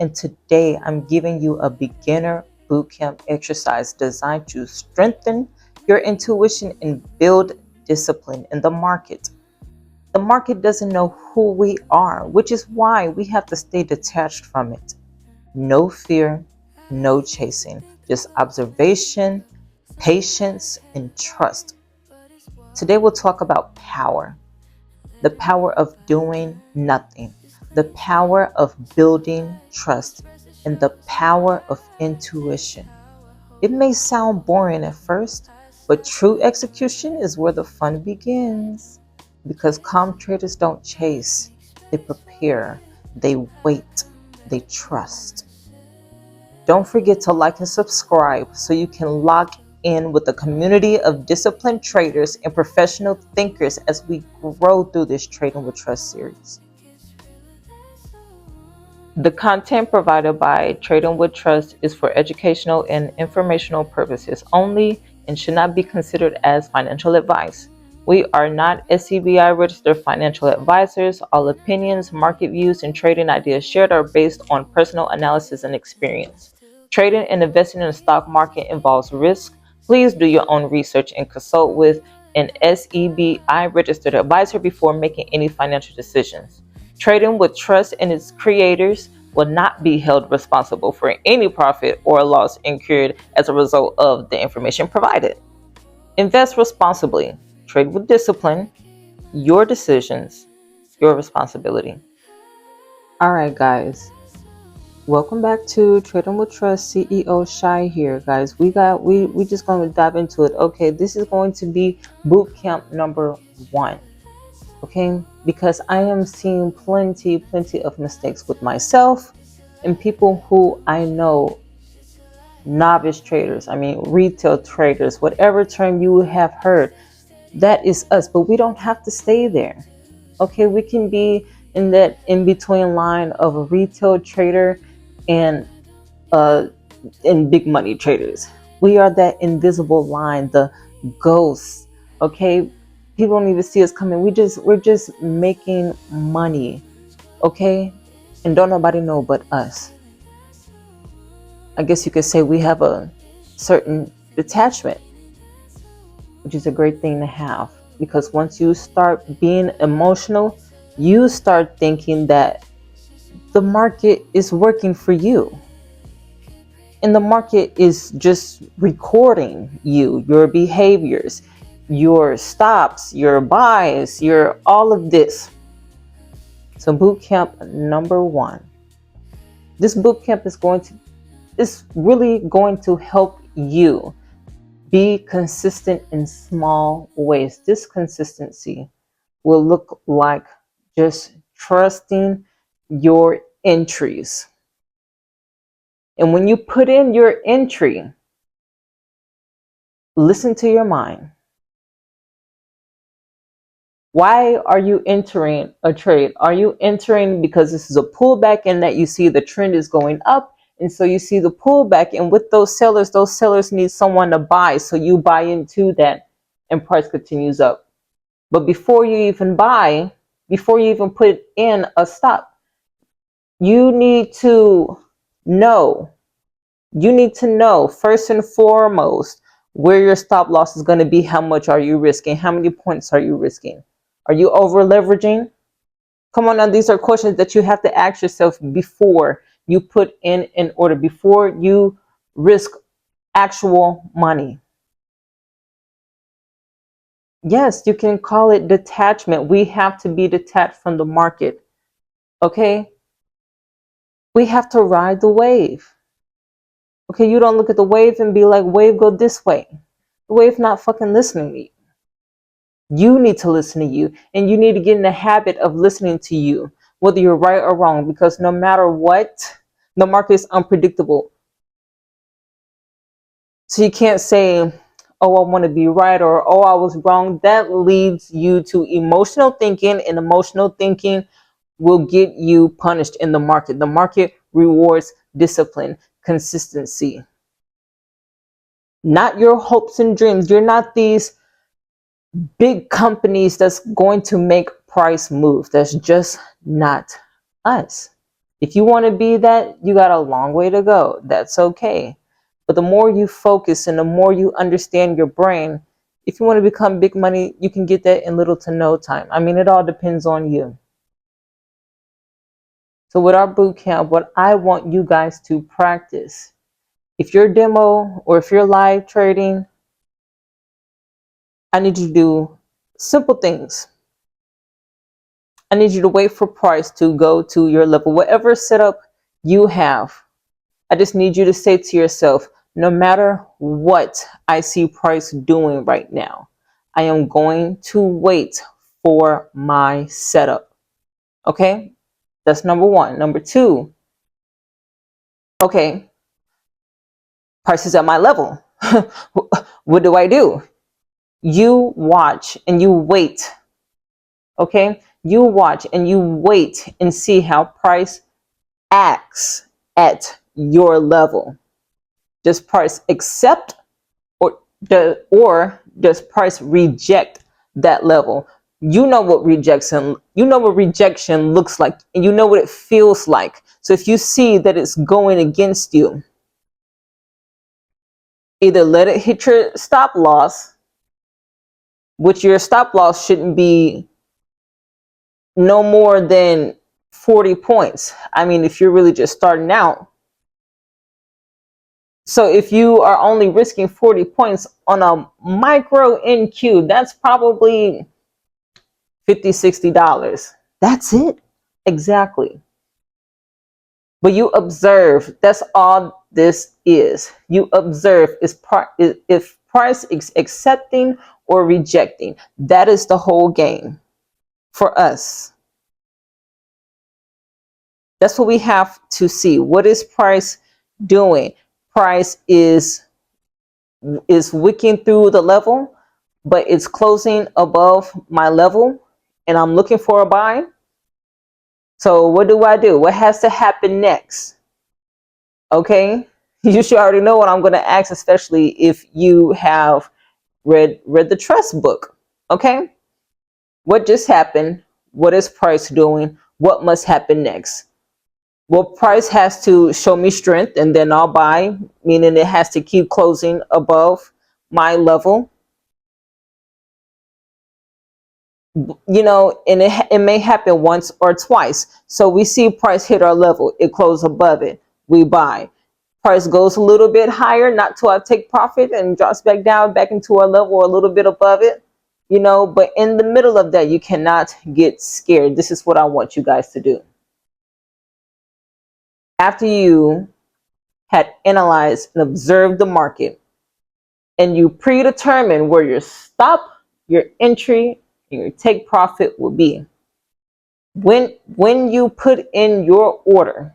And today I'm giving you a beginner bootcamp exercise designed to strengthen your intuition and build discipline in the market. The market doesn't know who we are, which is why we have to stay detached from it. No fear, no chasing, just observation, patience, and trust. Today we'll talk about power, the power of doing nothing, the power of building trust, and the power of intuition. It may sound boring at first, but true execution is where the fun begins. Because calm traders don't chase, they prepare, they wait, they trust. Don't forget to like and subscribe so you can lock in with a community of disciplined traders and professional thinkers as we grow through this Trading with Trust series. The content provided by Trading with Trust is for educational and informational purposes only and should not be considered as financial advice. We are not SCBI registered financial advisors. All opinions, market views, and trading ideas shared are based on personal analysis and experience. Trading and investing in the stock market involves risk. Please do your own research and consult with an SEBI registered advisor before making any financial decisions. Trading with Trust and its creators will not be held responsible for any profit or loss incurred as a result of the information provided. Invest responsibly. Trade with discipline. Your decisions, your responsibility. All right, guys. Welcome back to Trading with Trust. CEO Shy here, guys. We just going to dive into it. Okay, this is going to be boot camp number 1. Okay, because I am seeing plenty of mistakes with myself and people who I know, novice traders, retail traders, whatever term you have heard, that is us, but we don't have to stay there. Okay, we can be in that in between line of a retail trader and big money traders. We are that invisible line, the ghosts. Okay, people don't even see us coming. We're just making money. Okay, and don't nobody know but us. I guess you could say we have a certain detachment, which is a great thing to have, because once you start being emotional, you start thinking that the market is working for you. And the market is just recording you, your behaviors, your stops, your buys, your all of this. So boot camp number 1. This boot camp is really going to help you be consistent in small ways. This consistency will look like just trusting your entries. And when you put in your entry, listen to your mind. Why are you entering a trade? Are you entering because this is a pullback and that you see the trend is going up? And so you see the pullback, and with those sellers need someone to buy. So you buy into that and price continues up. But before you even buy, before you even put in a stop, you need to know first and foremost where your stop loss is going to be. How much are you risking? How many points are you risking? Are you over leveraging? Come on now, these are questions that you have to ask yourself before you put in an order, before you risk actual money. Yes, you can call it detachment. We have to be detached from the market. Okay? We have to ride the wave. Okay, you don't look at the wave and be like, wave, go this way. The wave not fucking listening to you. You need to listen to you, and you need to get in the habit of listening to you, whether you're right or wrong, because no matter what, the market is unpredictable. So you can't say, oh, I want to be right, or oh, I was wrong. That leads you to emotional thinking, and emotional thinking will get you punished in the market. The market rewards discipline, consistency, not your hopes and dreams. You're not these big companies that's going to make price move. That's just not us. If you want to be that, you got a long way to go. That's okay. But the more you focus and the more you understand your brain, if you want to become big money, you can get that in little to no time. I mean, it all depends on you. So with our boot camp, what I want you guys to practice, if you're demo or if you're live trading, I need you to do simple things. I need you to wait for price to go to your level, whatever setup you have. I just need you to say to yourself, no matter what I see price doing right now, I am going to wait for my setup. Okay, that's number one. Number two, okay, price is at my level. What do I do? You watch and you wait. Okay, you watch and you wait and see how price acts at your level. Does price accept or does price reject that level? You know what rejection looks like, and you know what it feels like. So if you see that it's going against you, either let it hit your stop loss, which your stop loss shouldn't be no more than 40 points. I mean, if you're really just starting out. So if you are only risking 40 points on a micro NQ, that's probably $50, $60. That's it. Exactly. But you observe. That's all this is. You observe if price is accepting or rejecting. That is the whole game for us. That's what we have to see. What is price doing? Price is wicking through the level, but it's closing above my level, and I'm looking for a buy. So what do I do? What has to happen next? Okay, you should already know what I'm going to ask, especially if you have read the trust book. Okay, what just happened? What is price doing? What must happen next? Well, price has to show me strength, and then I'll buy, meaning it has to keep closing above my level. You know, and it may happen once or twice. So we see price hit our level, it closes above it, we buy. Price goes a little bit higher, not till I take profit, and drops back down, back into our level or a little bit above it. You know, but in the middle of that, you cannot get scared. This is what I want you guys to do. After you had analyzed and observed the market, and you predetermine where your stop, your entry, and your take profit will be. When you put in your order,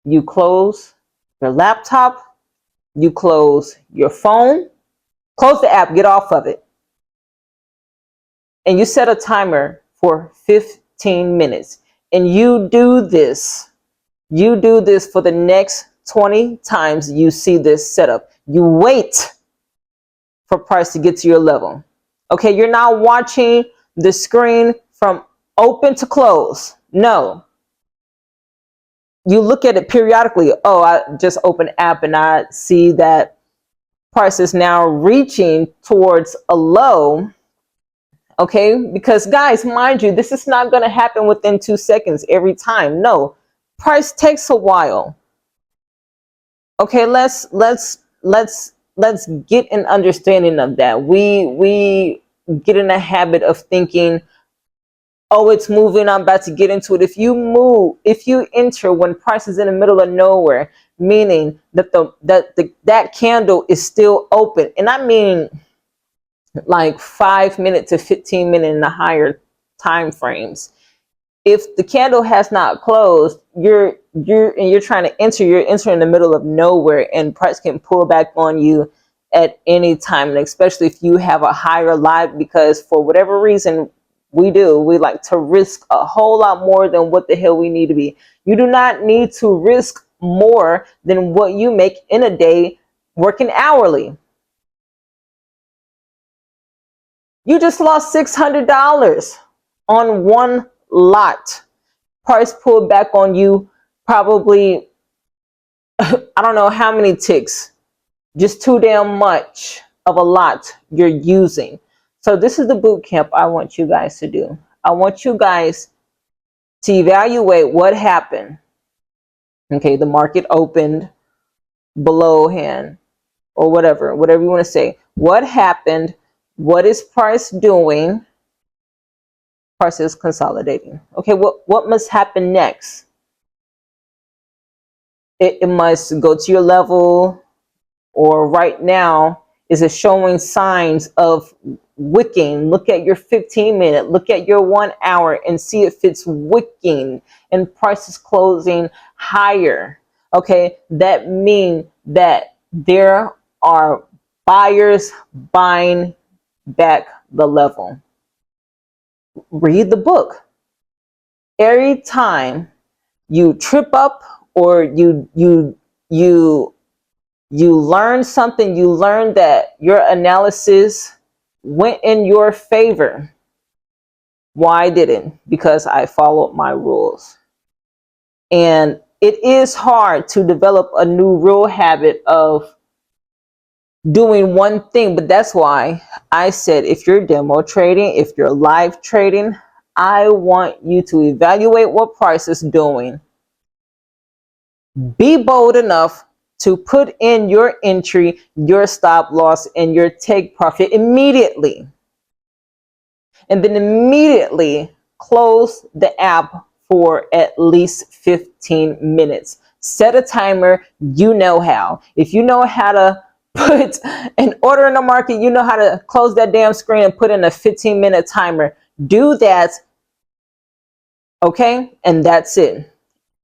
you close your laptop, you close your phone, close the app, get off of it, and you set a timer for 15 minutes. And you do this for the next 20 times you see this setup. You wait for price to get to your level. Okay, you're not watching the screen from open to close. No. You look at it periodically. Oh, I just opened app and I see that price is now reaching towards a low. Okay, because guys, mind you, this is not going to happen within 2 seconds every time. No, price takes a while. Okay, let's get an understanding of that. We get in a habit of thinking, oh, it's moving, I'm about to get into it. If you enter when price is in the middle of nowhere, meaning that that candle is still open, and I mean like 5 minute to 15 minute in the higher time frames. If the candle has not closed, you're trying to enter, you're entering in the middle of nowhere, and price can pull back on you at any time, and especially if you have a higher live, because for whatever reason we like to risk a whole lot more than what the hell we need to be. You do not need to risk more than what you make in a day working hourly. You just lost $600 on one lot. Price pulled back on you probably, I don't know how many ticks, just too damn much of a lot you're using. So this is the boot camp I want you guys to do. I want you guys to evaluate what happened. Okay, the market opened below hand or whatever you want to say. What happened? What is price doing? Price is consolidating. Okay, what must happen next? It must go to your level, or right now, is it showing signs of wicking? Look at your 15-minute, look at your 1 hour and see if it's wicking and price is closing higher. Okay, that means that there are buyers buying back the level. Read the book. Every time you trip up or you learn something, you learn that your analysis went in your favor. Why didn't? Because I followed my rules. And it is hard to develop a new rule habit of doing one thing, but that's why I said if you're demo trading, if you're live trading, I want you to evaluate what price is doing. Be bold enough to put in your entry, your stop loss, and your take profit immediately. And then immediately close the app for at least 15 minutes. Set a timer. You know how. If you know how to put an order in the market, you know how to close that damn screen and put in a 15-minute timer. Do that. Okay? And that's it.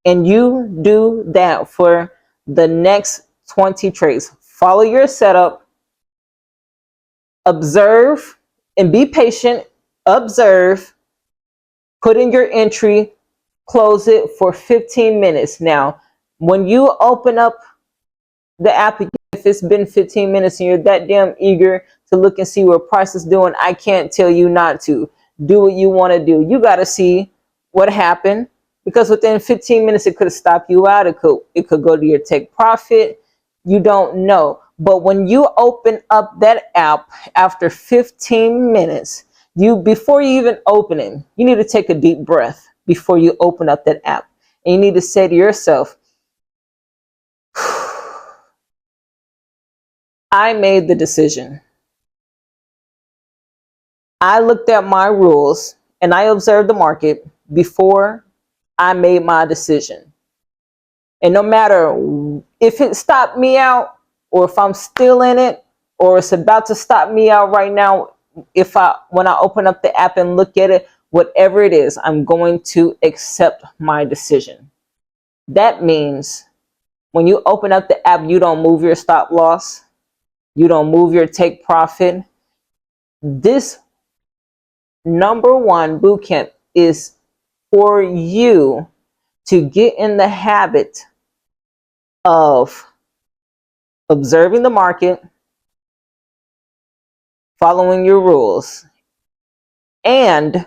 And you do that for the next 20 trades. Follow your setup, observe, and be patient. Observe, put in your entry, close it for 15 minutes. Now, when you open up the app, if it's been 15 minutes and you're that damn eager to look and see what price is doing, I can't tell you not to. Do what you want to do. You got to see what happened, because within 15 minutes it could have stopped you out. It could go to your take profit. You don't know. But when you open up that app after 15 minutes, before you even open it, you need to take a deep breath before you open up that app. And you need to say to yourself, I made the decision. I looked at my rules and I observed the market before I made my decision. And no matter if it stopped me out, or if I'm still in it, or it's about to stop me out right now, when I open up the app and look at it, whatever it is, I'm going to accept my decision. That means when you open up the app, you don't move your stop loss, you don't move your take profit. This #1 bootcamp is for you to get in the habit of observing the market, following your rules, and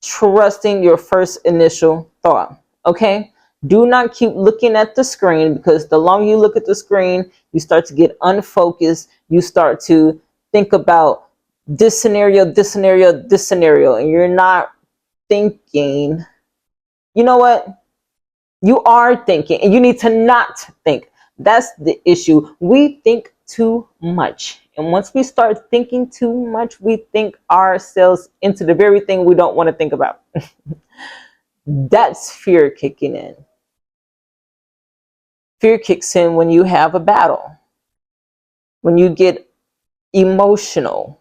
trusting your first initial thought. Okay? Do not keep looking at the screen, because the longer you look at the screen, you start to get unfocused. You start to think about this scenario, this scenario, this scenario, and you're not thinking. You know what? You are thinking, and you need to not think. That's the issue. We think too much. And once we start thinking too much, we think ourselves into the very thing we don't want to think about. That's fear kicking in. Fear kicks in when you have a battle, when you get emotional.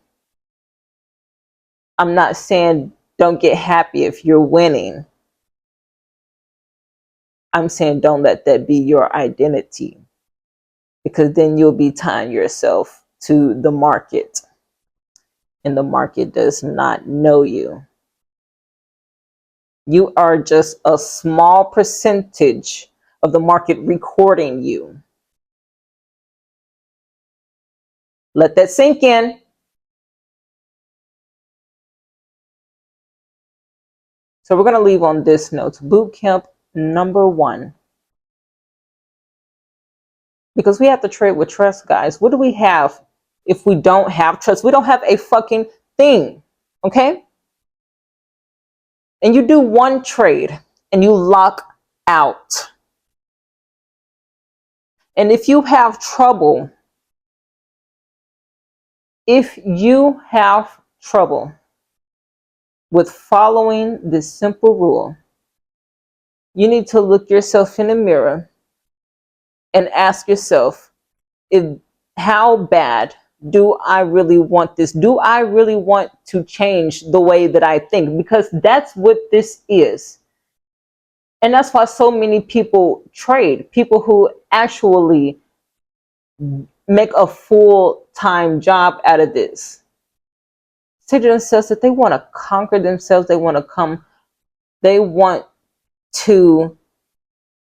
I'm not saying don't get happy if you're winning. I'm saying don't let that be your identity, because then you'll be tying yourself to the market, and the market does not know you. You are just a small percentage of the market recording you. Let that sink in. So we're going to leave on this note. Boot camp number one. Because we have to trade with trust, guys. What do we have if we don't have trust? We don't have a fucking thing. Okay? And you do one trade and you lock out. And if you have trouble, with following this simple rule, you need to look yourself in the mirror and ask yourself, how bad do I really want this? Do I really want to change the way that I think? Because that's what this is. And that's why so many people trade, people who actually make a full-time job out of this. Say to themselves that they want to conquer themselves. They want to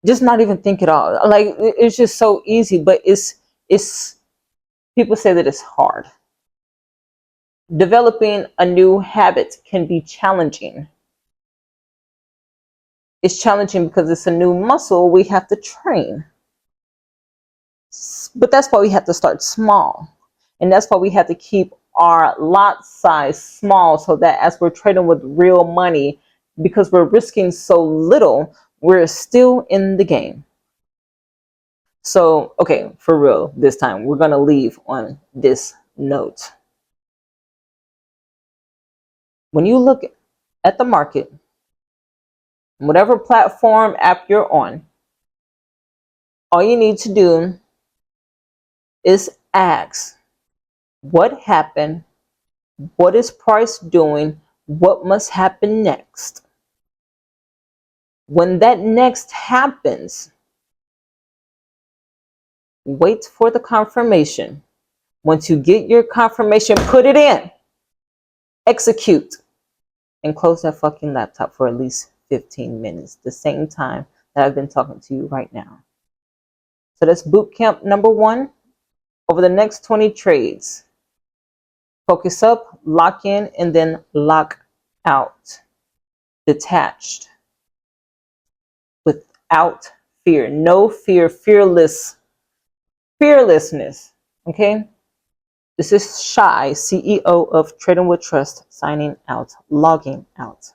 just not even think at all. Like, it's just so easy, but it's people say that it's hard. Developing a new habit can be challenging. It's challenging because it's a new muscle we have to train. But that's why we have to start small. And that's why we have to keep our lot size small, so that as we're trading with real money, because we're risking so little, we're still in the game. So, okay, for real, this time we're going to leave on this note. When you look at the market, whatever platform app you're on, all you need to do is ask, what happened? What is price doing? What must happen next? When that next happens, wait for the confirmation. Once you get your confirmation, put it in, execute, and close that fucking laptop for at least 15 minutes, the same time that I've been talking to you right now. So that's boot camp number one. Over the next 20 trades, focus up, lock in, and then lock out. Detached. Without fear. No fear. Fearlessness. Okay? This is Shy, CEO of Trading with Trust, signing out, logging out.